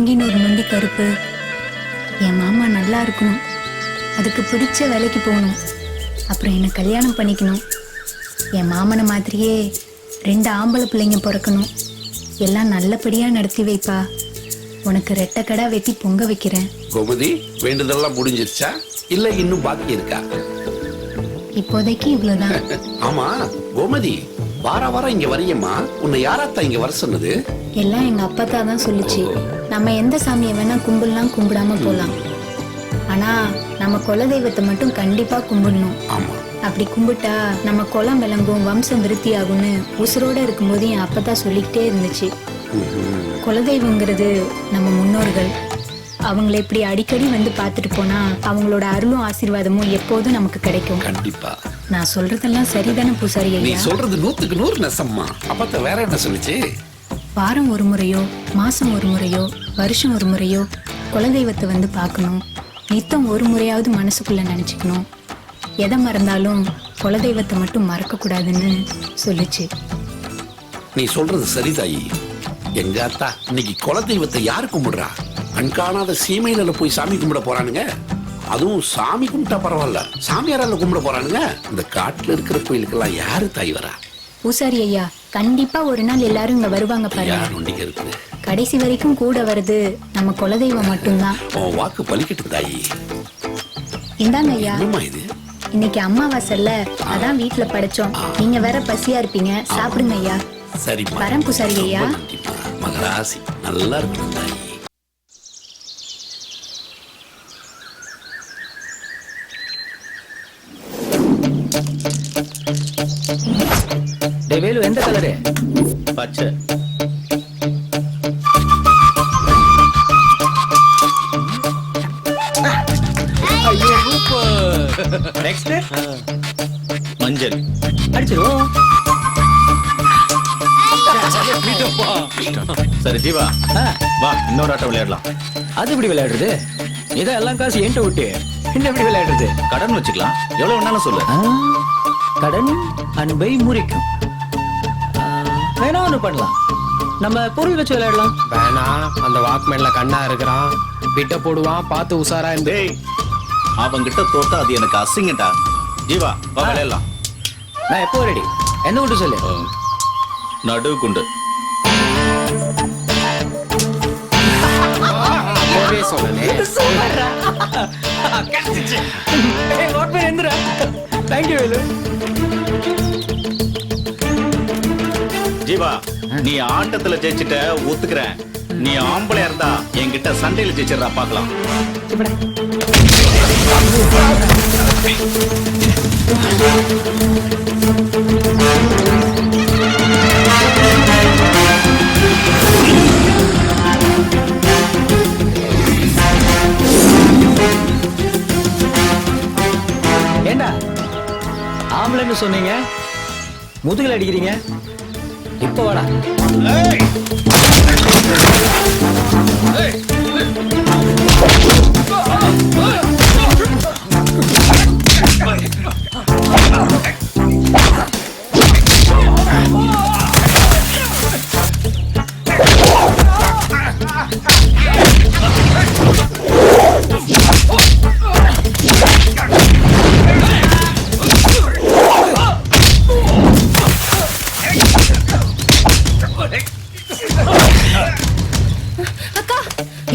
வாங்கின்னு ஒரு நொண்டி கருப்பு. என் மாமா நல்லா இருக்கணும், அதுக்கு பிடிச்ச வேலைக்கு போகணும், அப்புறம் என்னை கல்யாணம் பண்ணிக்கணும். என் மாமனை மாதிரியே 2 ஆம்பளை பிள்ளைங்க பிறக்கணும். எல்லாம் நல்லபடியா நடத்தி வைப்பா. உனக்கு ரெட்டக்கடா வெட்டி பொங்க வைக்கிறேன். கோமதி, வேண்டுதெல்லாம் முடிஞ்சிருச்சா இல்ல இன்னும் பாக்கி இருக்கா? இப்போதைக்கு இவ்வளவுதான். ஆமா கோமதி, வாரம் இங்க வரையம்மா, உன்னை யாராத்தா இங்க வர சொன்னது? எல்லாம் எங்க அப்பா தான் சொல்லுச்சு. நம்ம எந்த சாமியை வேணா கும்பிடலாம், கும்பிடாம போலாம். ஆனா நம்ம குலதெய்வத்தை மட்டும் கண்டிப்பா கும்பிடணும். ஆமா, அப்படி கும்பிட்டா நம்ம குலம் விளங்கும், வம்சம் விருத்தி ஆகும்னு உசுரோட இருக்கும்போது என் அப்பதான் சொல்லிக்கிட்டே இருந்துச்சு. குலதெய்வங்கிறது நம்ம முன்னோர்கள். அவங்களை இப்படி அடிக்கடி வந்து பார்த்துட்டு போனா அவங்களோட அருளும் ஆசீர்வாதமும் எப்போதும் நமக்கு கிடைக்கும். கண்டிப்பா. நான் சொல்றதெல்லாம் சரிதானே பூசாரி ஐயா? நீ சொல்றது 100க்கு 100 நெசம்மா. அப்பத்த வேற என்ன சொல்லுச்சு? வாரம் ஒரு முறையோ, மாசம் ஒரு முறையோ, வருஷம் ஒரு முறையோ குலதெய்வத்தை வந்து பார்க்கணும். நித்தம் ஒரு முறையாவது மனசுக்குள்ள நினைச்சுக்கணும். எதை மறந்தாலும் குலதெய்வத்தை மட்டும் மறக்க கூடாதுன்னு சொல்லுச்சு. நீ சொல்றது சரிதாயி. எங்க அத்தா இன்னைக்கு குலதெய்வத்தை யாரு கும்பிடுறா? கண்காணாத சீமையில போய் சாமி கும்பிட போறானுங்க. அதுவும் சாமி கும்பிட்டா பரவாயில்ல, சாமியாரால கும்பிட போறானுங்க. இந்த காட்டுல இருக்கிற கோயிலுக்கெல்லாம் யாரு தாய் வரா? பூசாரி ஐயா, கண்டிப்பா ஒரு நாள் எல்லாரும் இங்க வருவாங்க பாருங்க. கடைசி வரைக்கும் கூட வருது நம்ம குலதெய்வம் மட்டும்தான். உன் வாக்கு பலிக்கட்டு தாயி. இந்தாங்க ஐயா. இது இன்னைக்கு அம்மாவாசைல, அதான் வீட்டுல படைச்சோம். நீங்க வேற பசியா இருப்பீங்க, சாப்பிடுங்க ஐயா. சரி, வரேன் பூசாரி ஐயா. மகராசி நல்லா இருக்கணும் தாயி. வேலு, எந்த கலரு? பச்சை. நெக்ஸ்ட் மஞ்சள் அடிச்சிருவோம். சரி ஜீவா, வா இன்னொரு ஆட்டம் விளையாடலாம். அது எப்படி விளையாடுறது? இதான் எல்லாம் காசு என்கிட்ட விட்டு என்ன எப்படி விளையாடுறது? கடன் வச்சுக்கலாம், எவ்வளவு வேணாலும் சொல்லு. கடன் அன்பை முறிக்கும். வேணா ஒண்ணு பண்ணலாம், நம்ம பொருள் வச்சு விளையாடலாம். வேணா, அந்த வாக்மேன்ல கண்ணா இருக்கிறான், விட்ட போடுவான், பார்த்து உசாரா இருந்து. அவங்கிட்ட தோத்தா அது எனக்கு அசிங்கட்டா. ஜீவா வா விளையாடலாம். நான் எப்போ ரெடி? என்ன குண்டு சொல்லு? நடு குண்டு. ஜீவா, நீ ஆட்டத்துல ஜெயிச்சிட்ட ஒத்துக்கிறேன். நீ ஆம்பளையா இருந்தா என்கிட்ட சண்டையில ஜெயிச்சிடறா, பாக்கலாம். ஏண்டா ஆம்பளைன்னு சொன்னீங்க, முதுகுல அடிக்கிறீங்க. இப்ப வாடா.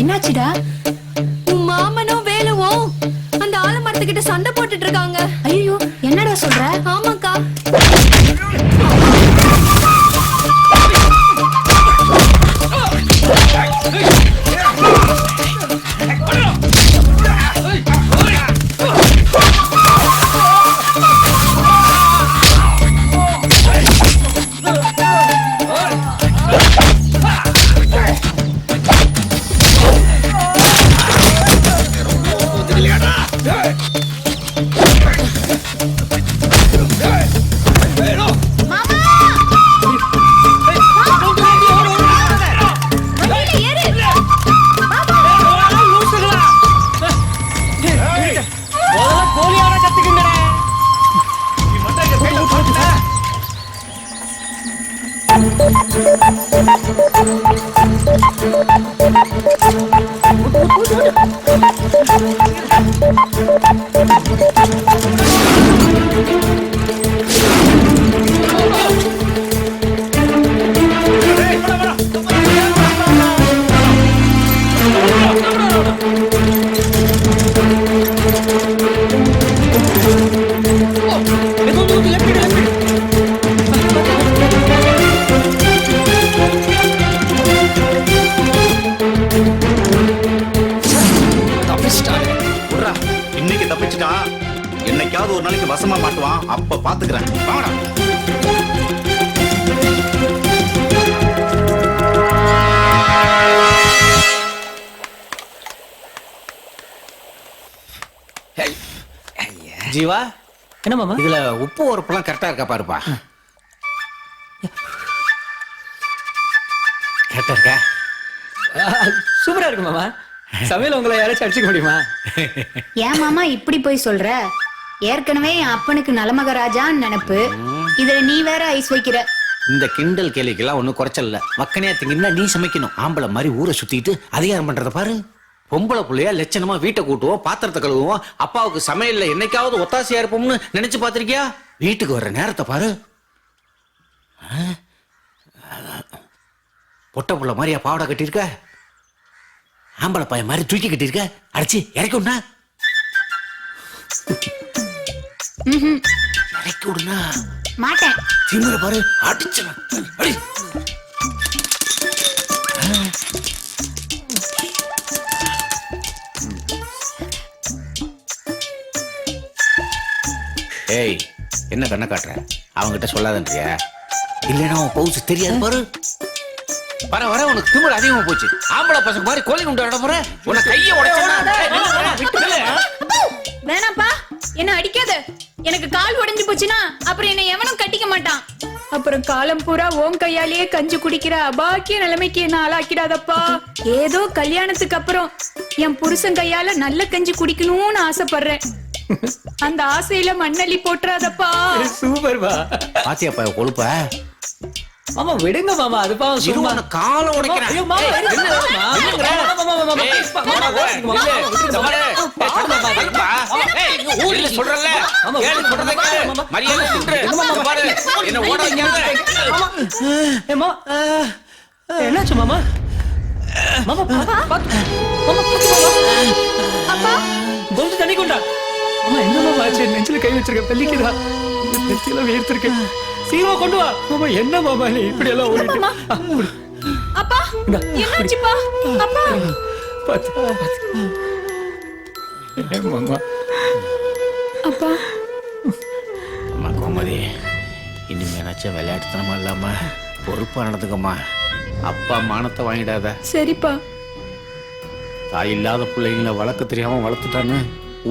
என்னாச்சுடா? உன் மாமனும் வேலுவும் அந்த ஆலமரத்துக்கிட்ட சண்டை போட்டுட்டு இருக்காங்க. ஐயோ, என்னடா சொல்ற? ஆமாக்கா. இன்னைக்கு தப்பிச்சுட்டா என்னைக்காவது ஒரு நாளைக்கு வசமா மாட்டுவான், அப்ப பாத்துக்கிறேன். வாங்கடா. ஜீவா என்ன மாமா இதுல உப்பு உரப்பெல்லாம் கரெக்டா இருக்கா பாருப்பா. கரெக்டா இருக்கா? சூப்பரா இருக்கு மாமா. சமையல் உங்களை யாராச்சும் அடிச்சுக்க முடியுமா? ஏன் மாமா இப்படி போய் சொல்ற? ஏற்கனவே என் அப்பனுக்கு நலமகராஜான்னு நினைப்பு, இதுல நீ வேற ஐஸ் வைக்கிற. இந்த கிண்டல் கேலிக்கெல்லாம் ஒன்னும் குறைச்சல் இல்ல. மக்கனையா திங்கன்னா நீ சமைக்கணும். ஆம்பளை மாதிரி ஊரை சுத்திட்டு அதிகாரம் பண்றத பாரு. பொம்பளை புள்ளையா லட்சணமா வீட்டை கூட்டுவோம், பாத்திரத்தை கழுவுவோம், அப்பாவுக்கு சமையல்ல என்னைக்காவது ஒத்தாசையா இருப்போம்னு நினைச்சு பாத்திருக்கியா? வீட்டுக்கு வர்ற நேரத்தை பாரு. பொட்ட புள்ள மாதிரியா பாவடை கட்டியிருக்க? ஆம்பளை பையன் மாதிரி தூக்கி கட்டியிருக்க? அடிச்சு இறக்கி விடனா? இறக்கி விடுனா? மாட்டேன். திமுற பாரு, அடிச்சு அடி. ஏய், என்ன கண்ணை காட்டுற? அவங்கிட்ட சொல்லாதன்றியா? இல்லைன்னா அவன் பவுச்சு தெரியாது பாரு. வர வர உனக்கு திமிரு அதிகமா போச்சு. ஆம்பளை பசங்க மாதிரி கோழி குண்டு விட போற. உன கைய உடைச்சா வேணாப்பா, என்ன அடிக்காத. எனக்கு கால் உடைஞ்சு போச்சுன்னா அப்புறம் என்ன எவனும் கட்டிக்க மாட்டான். அப்புறம் காலம் பூரா ஓம் கையாலேயே கஞ்சி குடிக்கிற அபாக்கிய நிலைமைக்கு என்ன ஆளாக்கிடாதப்பா. ஏதோ கல்யாணத்துக்கு அப்புறம் என் புருஷன் கையால நல்ல கஞ்சி குடிக்கணும்னு ஆசைப்படுறேன். அந்த ஆசையில மண்ணள்ளி போட்டுறாதப்பா. சூப்பர்பா. பாத்தியாப்பா கொழுப்ப? மாமா விடுங்க மாமா, அது பாவம் சும்மா. காலை உடைக்கிறேன். ஐயோ மாமா, என்ன மாமா? ஊர்ல சொல்றல கேளு, சொல்றத கேளு. மரியாதை குடுற. பாரு என்ன ஓட வைக்காத. ஏமா என்னாச்சு மாமா? மாமா பாத்து. மாமா பாத்து மாமா. அப்பா கொஞ்சம் தண்ணி கொண்டா. மாமா என்ன மாமா ஆச்சு? நெஞ்சில கை வச்சிருக்க, பெல்லிக்குதா? நெஞ்சில வேர்த்திருக்கு. சீக்கிரமா கொண்டு வா. மாமா என்ன மாமா நீ இப்படி எல்லாம் ஓடிட்டு? அப்பா என்னாச்சுப்பா? அப்பா பாத்து மாமா. அப்பா அம்மா கோமதி, இனிமே நினைச்ச விளையாட்டுத்தனமா இல்லாம பொறுப்பா நடந்துக்கம்மா. அப்பா மானத்தை வாங்கிடாத. சரிப்பா. தாய் இல்லாத பிள்ளைங்களை வளர்க்க தெரியாம வளர்த்துட்டான்னு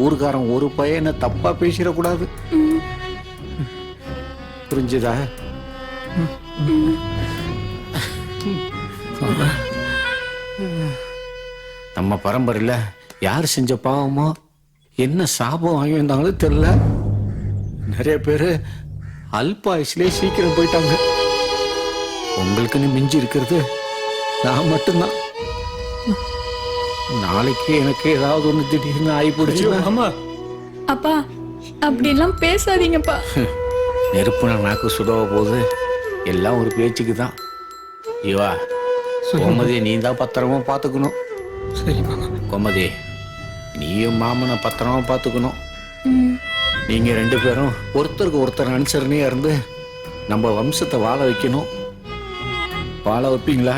ஊருக்காரன் ஒரு பையனை தப்பா பேசிடக்கூடாது. புரிஞ்சுதா? நம்ம பரம்பரையில யார் செஞ்ச பாவமோ என்ன சாபம் வாங்கி வந்தாங்களும் தெரியல. நிறைய பேரு அல்பாயுஸ்லயே சீக்கிரம் போயிட்டாங்க. உங்களுக்குன்னு மிஞ்சி இருக்கிறது நான் மட்டும்தான். நாளைக்கு எனக்கு ஏதாவது ஒண்ணு திடீர்னு ஆகி போடுச்சு. மாமா அப்பா அப்படிலாம் பேசாதீங்கப்பா. நெருப்புனா நாக்கு சுடவ போகுது. எல்லாம் ஒரு பேச்சுக்கு தான். இவா கோமதியை நீ தான் பத்திரமா பாத்துக்கணும். சரி மாமா. கோமதி, நீயும் மாமனை பத்திரமா பாத்துக்கணும். நீங்க ரெண்டு பேரும் ஒருத்தருக்கு ஒருத்தர் அனுசரணையா இருந்து நம்ம வம்சத்தை வாழ வைக்கணும். வாழ வைப்பீங்களா?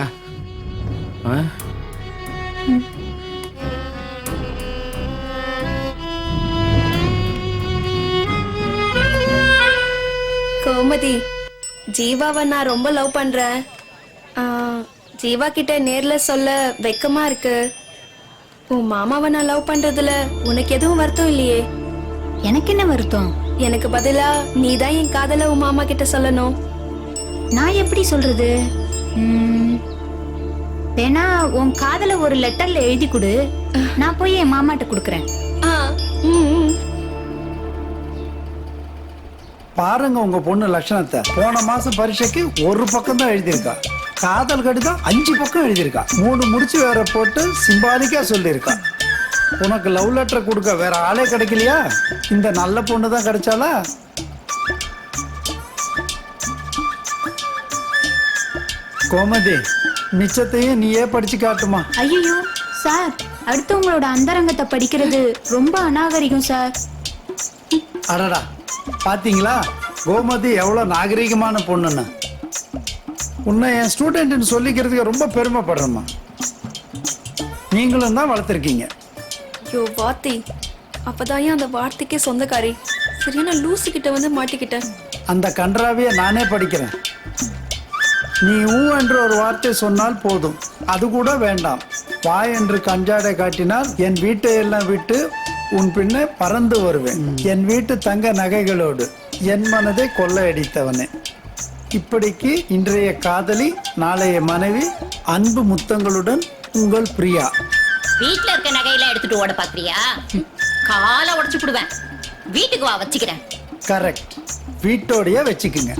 கோமதி, ஜீவாவை நான் ரொம்ப லவ் பண்றேன். ஜீவா கிட்ட நேர்ல சொல்ல வெக்கமா இருக்கு. உன் மாமாவை நான் லவ் பண்றதுல உனக்கு எதுவும் வருத்தம் இல்லையே? எனக்கு என்ன வருத்தம்? எனக்கு பதிலா நீ தான் என் காதல உன் மாமா கிட்ட சொல்லணும். நான் எப்படி சொல்றது? வேணா உன் காதல ஒரு லெட்டர்ல எழுதி கொடு, நான் போய் என் மாமாட்ட குடுக்கறேன். பாருங்க உங்க பொண்ணு லட்சணத்தை. போன மாசம் பரீட்சைக்கு ஒரு பக்கம் தான் எழுதியிருக்கா. காதல் கடிதம் 5 பக்கம் எழுதியிருக்கா. 3 முடிச்சு வேற போட்டு சிம்பாலிக்கா சொல்லியிருக்கா. உனக்கு லவ் லெட்டர் கொடுக்க வேற ஆளே கிடைக்கலையா? இந்த நல்ல பொண்ணு தான் கிடைச்சாலா? கோமதி, மிச்சத்தையும் நீயே படிச்சு காட்டுமா. ஐயோ சார், அடுத்தவங்களோட அந்தரங்கத்தை படிக்கிறது ரொம்ப அநாகரிகம் சார். அடடா, பாத்தீங்களா கோமதி எவ்வளவு நாகரிகமான பொண்ணுன்னு. உன்னை என் ஸ்டூடெண்ட்னு சொல்லிக்கிறதுக்கு ரொம்ப பெருமைப்படுறேம்மா. நீங்களும் தான் வளர்த்துருக்கீங்க. யோ வார்த்தை, அப்பதான் ஏன் அந்த வார்த்தைக்கே சொந்தக்காரி. சரியான லூசு கிட்ட வந்து மாட்டிக்கிட்டேன். அந்த கன்றாவியை நானே படிக்கிறேன். நீ ஊ என்று ஒரு வார்த்தை சொன்னால் போதும், அது கூட வேண்டாம். வா என்று கஞ்சாடை காட்டினால் என் வீட்டை எல்லாம் விட்டு உன் பின்னே பறந்து வருவேன். என் வீட்டு தங்க நகைகளோடு என் மனதை கொள்ளையடித்தவனே. இப்படிக்கு இன்றைய காதலி, நாளைய மனைவி, அன்பு முத்தங்களுடன் உங்கள் பிரியா. வீட்ல இருக்க நகையெல்லாம் எடுத்துட்டு ஓட பாக்குறியா? காலை உடைச்சு போடுவேன். வீட்டுக்கு வா, வச்சுக்கிறேன். கரெக்ட், வீட்டோடைய வச்சுக்குங்க.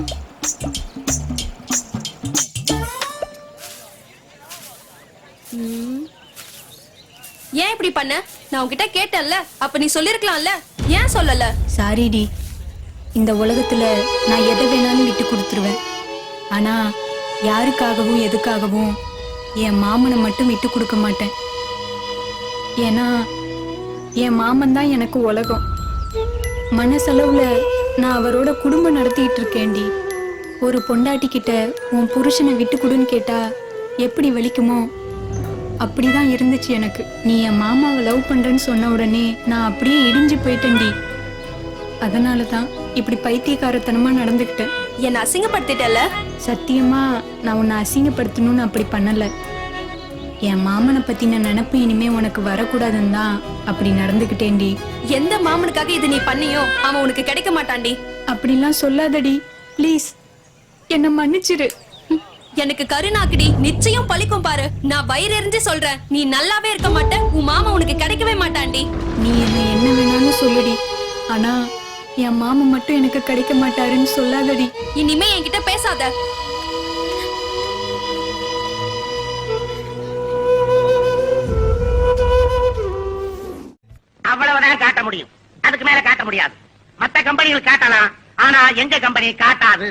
ஏன் இப்படி பண்ண? நான் உன்கிட்ட கேட்டேன்ல, அப்ப நீ சொல்லிருக்கலாம்ல, ஏன் சொல்லல? சாரிடி, இந்த உலகத்துல நான் எதை வேணாலும் விட்டு கொடுத்துருவேன். ஆனா யாருக்காகவும் எதுக்காகவும் என் மாமனை மட்டும் விட்டு கொடுக்க மாட்டேன். ஏன்னா என் மாமன் தான் எனக்கு உலகம். மனசளவுல நான் அவரோட குடும்பம் நடத்திட்டு இருக்கேன்டி. ஒரு பொண்டாட்டி கிட்ட உன் புருஷனை விட்டு கொடுன்னு கேட்டா எப்படி வலிக்குமோ அப்படிதான் இருந்துச்சு எனக்கு. நீ என் மாமாவை லவ் பண்றேன்னு சொன்ன உடனே நான் அப்படியே இடிஞ்சு போயிட்டேன்டி. அதனால தான் இப்படி பைத்தியக்காரத்தனமா நடந்துக்கிட்டேன். என்ன அசிங்கப்படுத்திட்டல? சத்தியமா நான் உன்னை அசிங்கப்படுத்தணும்னு அப்படி பண்ணல. என் மாமனை பத்தின நினைப்பு இனிமே உனக்கு வரக்கூடாதுன்னு தான் அப்படி நடந்துக்கிட்டேன்டி. எந்த மாமனுக்காக இது நீ பண்ணியோ அவன் உனக்கு கிடைக்க மாட்டான்டி. அப்படிலாம் சொல்லாதடி ப்ளீஸ், என்ன மன்னிச்சிரு. எனக்கு கருணாக்குடி, நிச்சயம் பழிக்கும் பாரு. நான் வயிறு எறிஞ்சு சொல்றேன், நீ நல்லாவே இருக்க மாட்ட. உன் மாமா உனக்கு கிடைக்கவே மாட்டான்டி. நீ என்ன வேணாலும் சொல்லுடி, ஆனா என் மாமா மட்டும் எனக்கு கிடைக்க மாட்டாருன்னு சொல்லாதடி. இனிமே என்கிட்ட பேசாத. அவ்வளவுதான் காட்ட முடியும், அதுக்கு மேல காட்ட முடியாது. மத்த கம்பெனிகள் காட்டலாம், ஆனா எங்க கம்பெனி காட்டாது.